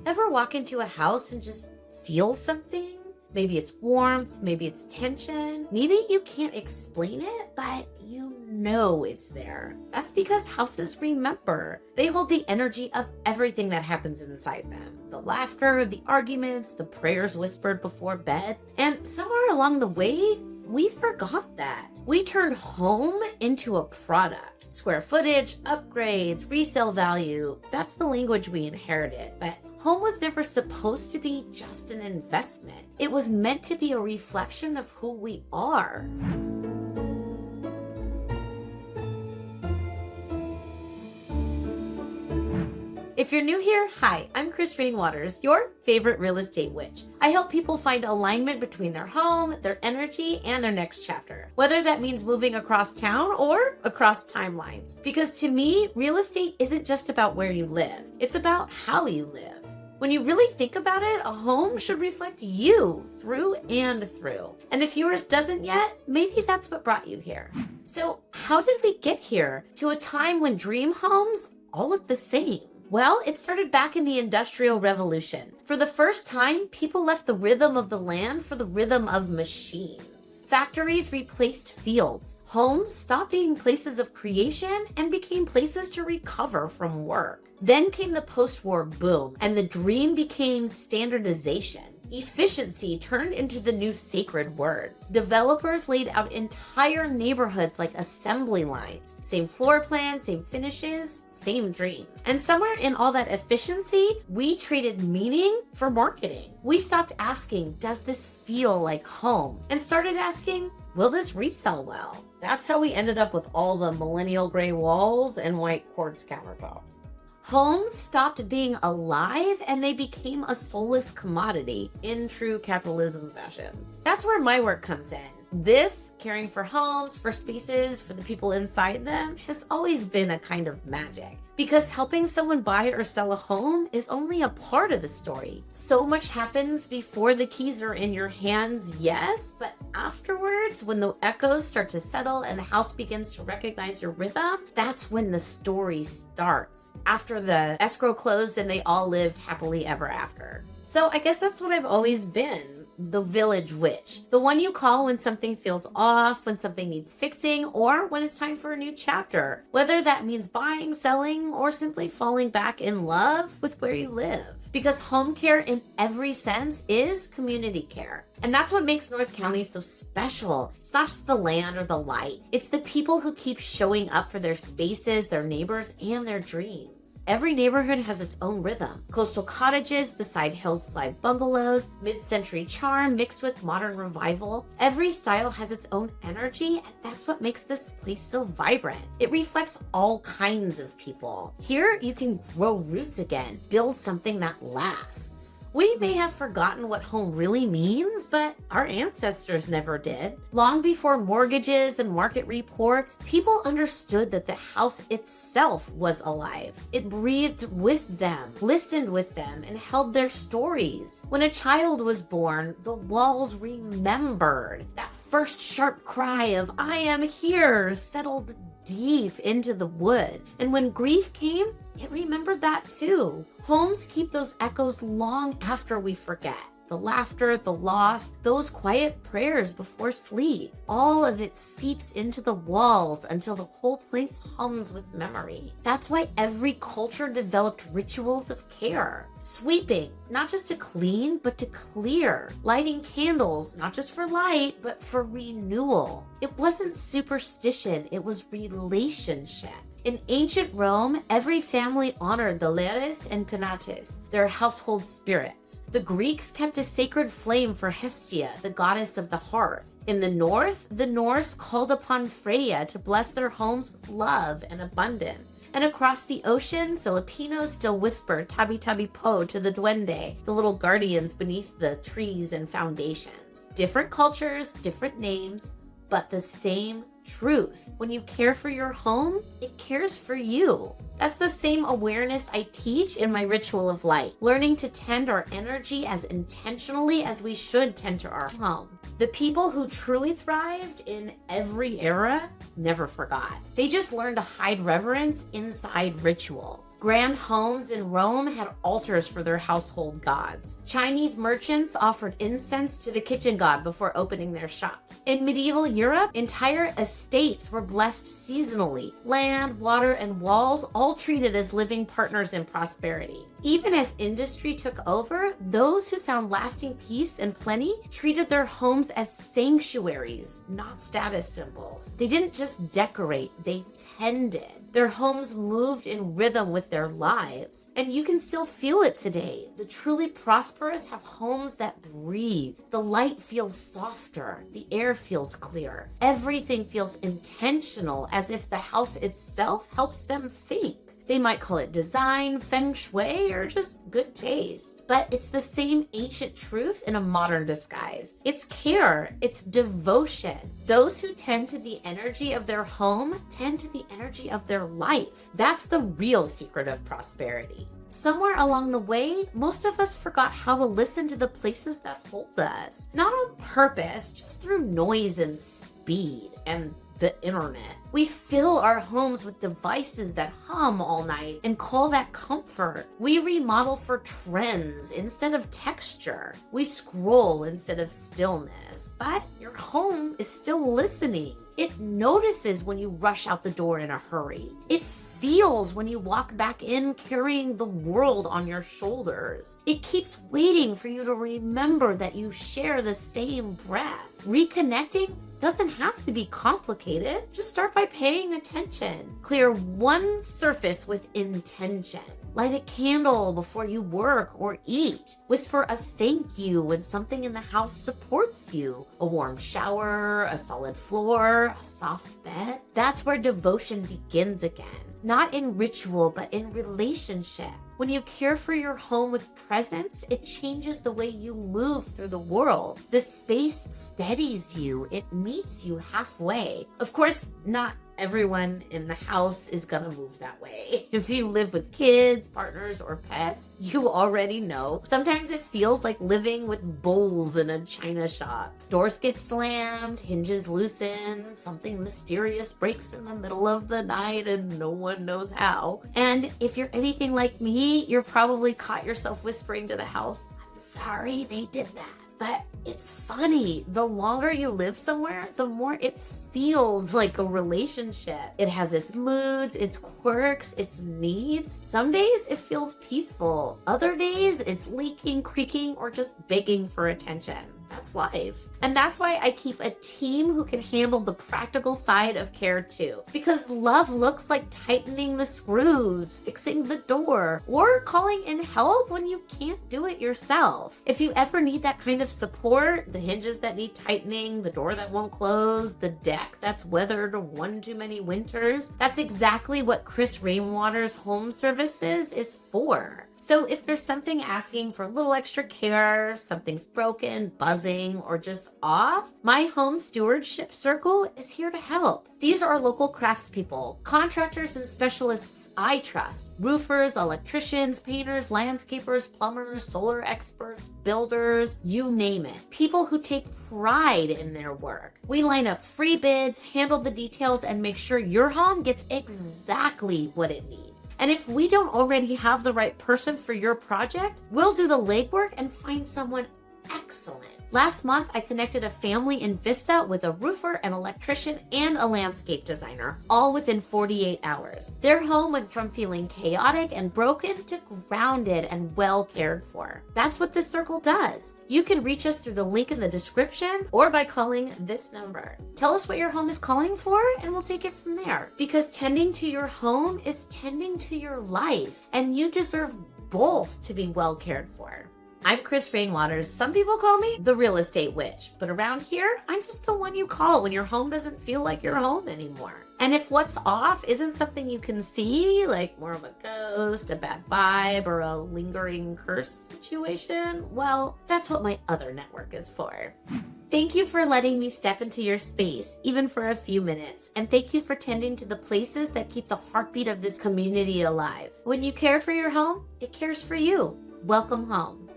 Ever walk into a house and just feel something? Maybe it's warmth, maybe it's tension. Maybe you can't explain it, but you know it's there. That's because houses remember. They hold the energy of everything that happens inside them. The laughter, the arguments, the prayers whispered before bed. And somewhere along the way, we forgot that. We turned home into a product. Square footage, upgrades, resale value. That's the language we inherited. But home was never supposed to be just an investment. It was meant to be a reflection of who we are. If you're new here, hi, I'm Chris Rainwaters, your favorite real estate witch. I help people find alignment between their home, their energy, and their next chapter, whether that means moving across town or across timelines. Because to me, real estate isn't just about where you live, it's about how you live. When you really think about it, a home should reflect you through and through. And if yours doesn't yet, maybe that's what brought you here. So how did we get here to a time when dream homes all look the same? Well, it started back in the Industrial Revolution. For the first time, people left the rhythm of the land for the rhythm of machines. Factories replaced fields. Homes stopped being places of creation and became places to recover from work. Then came the post-war boom, and the dream became standardization. Efficiency turned into the new sacred word. Developers laid out entire neighborhoods like assembly lines. Same floor plan, same finishes, same dream. And somewhere in all that efficiency, we traded meaning for marketing. We stopped asking, does this feel like home? And started asking, will this resell well? That's how we ended up with all the millennial gray walls and white quartz countertops. Homes stopped being alive and they became a soulless commodity in true capitalism fashion. That's where my work comes in. This, caring for homes, for spaces, for the people inside them, has always been a kind of magic. Because helping someone buy or sell a home is only a part of the story. So much happens before the keys are in your hands, yes, but afterwards, when the echoes start to settle and the house begins to recognize your rhythm, that's when the story starts. After the escrow closed and they all lived happily ever after. So I guess that's what I've always been. The village witch. The one you call when something feels off, when something needs fixing, or when it's time for a new chapter. Whether that means buying, selling, or simply falling back in love with where you live. Because home care in every sense is community care. And that's what makes North County so special. It's not just the land or the light. It's the people who keep showing up for their spaces, their neighbors, and their dreams. Every neighborhood has its own rhythm. Coastal cottages beside hillside bungalows, mid-century charm mixed with modern revival. Every style has its own energy, and that's what makes this place so vibrant. It reflects all kinds of people. Here, you can grow roots again, build something that lasts. We may have forgotten what home really means, but our ancestors never did. Long before mortgages and market reports, people understood that the house itself was alive. It breathed with them, listened with them, and held their stories. When a child was born, the walls remembered. That first sharp cry of, "I am here," settled deep into the wood. And when grief came, it remembered that too. Homes keep those echoes long after we forget. The laughter, the loss, those quiet prayers before sleep. All of it seeps into the walls until the whole place hums with memory. That's why every culture developed rituals of care. Sweeping, not just to clean, but to clear. Lighting candles, not just for light, but for renewal. It wasn't superstition, it was relationship. In ancient Rome, every family honored the Lares and Penates, their household spirits. The Greeks kept a sacred flame for Hestia, the goddess of the hearth. In the north, the Norse called upon Freya to bless their homes with love and abundance. And across the ocean, Filipinos still whisper tabi tabi po to the duende, the little guardians beneath the trees and foundations. Different cultures, different names, but the same truth. When you care for your home, it cares for you. That's the same awareness I teach in my Ritual of Light, learning to tend our energy as intentionally as we should tend to our home. The people who truly thrived in every era never forgot. They just learned to hide reverence inside ritual. Grand homes in Rome had altars for their household gods. Chinese merchants offered incense to the kitchen god before opening their shops. In medieval Europe, entire estates were blessed seasonally. Land, water, and walls all treated as living partners in prosperity. Even as industry took over, those who found lasting peace and plenty treated their homes as sanctuaries, not status symbols. They didn't just decorate, they tended. Their homes moved in rhythm with their lives. And you can still feel it today. The truly prosperous have homes that breathe. The light feels softer. The air feels clear. Everything feels intentional, as if the house itself helps them think. They might call it design, feng shui, or just good taste. But it's the same ancient truth in a modern disguise. It's care, it's devotion. Those who tend to the energy of their home tend to the energy of their life. That's the real secret of prosperity. Somewhere along the way, most of us forgot how to listen to the places that hold us. Not on purpose, just through noise and speed and the internet. We fill our homes with devices that hum all night and call that comfort. We remodel for trends instead of texture. We scroll instead of stillness. But your home is still listening. It notices when you rush out the door in a hurry. It feels when you walk back in carrying the world on your shoulders. It keeps waiting for you to remember that you share the same breath. Reconnecting doesn't have to be complicated. Just start by paying attention. Clear one surface with intention. Light a candle before you work or eat. Whisper a thank you when something in the house supports you. A warm shower, a solid floor, a soft bed. That's where devotion begins again. Not in ritual, but in relationship. When you care for your home with presence, it changes the way you move through the world. The space steadies you. It meets you halfway. Of course, not everyone in the house is gonna move that way. If you live with kids, partners, or pets, you already know. Sometimes it feels like living with bowls in a china shop. Doors get slammed, hinges loosen, something mysterious breaks in the middle of the night and no one knows how. And if you're anything like me, you're probably caught yourself whispering to the house, "I'm sorry they did that." But it's funny. The longer you live somewhere, the more it feels like a relationship. It has its moods, its quirks, its needs. Some days it feels peaceful. Other days it's leaking, creaking, or just begging for attention. That's life. And that's why I keep a team who can handle the practical side of care too. Because love looks like tightening the screws, fixing the door, or calling in help when you can't do it yourself. If you ever need that kind of support, the hinges that need tightening, the door that won't close, the deck that's weathered one too many winters, that's exactly what Chris Rainwater's Home Services is for. So if there's something asking for a little extra care, something's broken, buzzing, or just off, my home stewardship circle is here to help. These are local craftspeople, contractors and specialists I trust. Roofers, electricians, painters, landscapers, plumbers, solar experts, builders, you name it. People who take pride in their work. We line up free bids, handle the details, and make sure your home gets exactly what it needs. And if we don't already have the right person for your project, we'll do the legwork and find someone excellent. Last month, I connected a family in Vista with a roofer, an electrician, and a landscape designer, all within 48 hours. Their home went from feeling chaotic and broken to grounded and well cared for. That's what this circle does. You can reach us through the link in the description or by calling this number. Tell us what your home is calling for and we'll take it from there. Because tending to your home is tending to your life, and you deserve both to be well cared for. I'm Chris Rainwaters. Some people call me the real estate witch, but around here, I'm just the one you call when your home doesn't feel like your home anymore. And if what's off isn't something you can see, like more of a ghost, a bad vibe, or a lingering curse situation, well, that's what my other network is for. Thank you for letting me step into your space, even for a few minutes. And thank you for tending to the places that keep the heartbeat of this community alive. When you care for your home, it cares for you. Welcome home.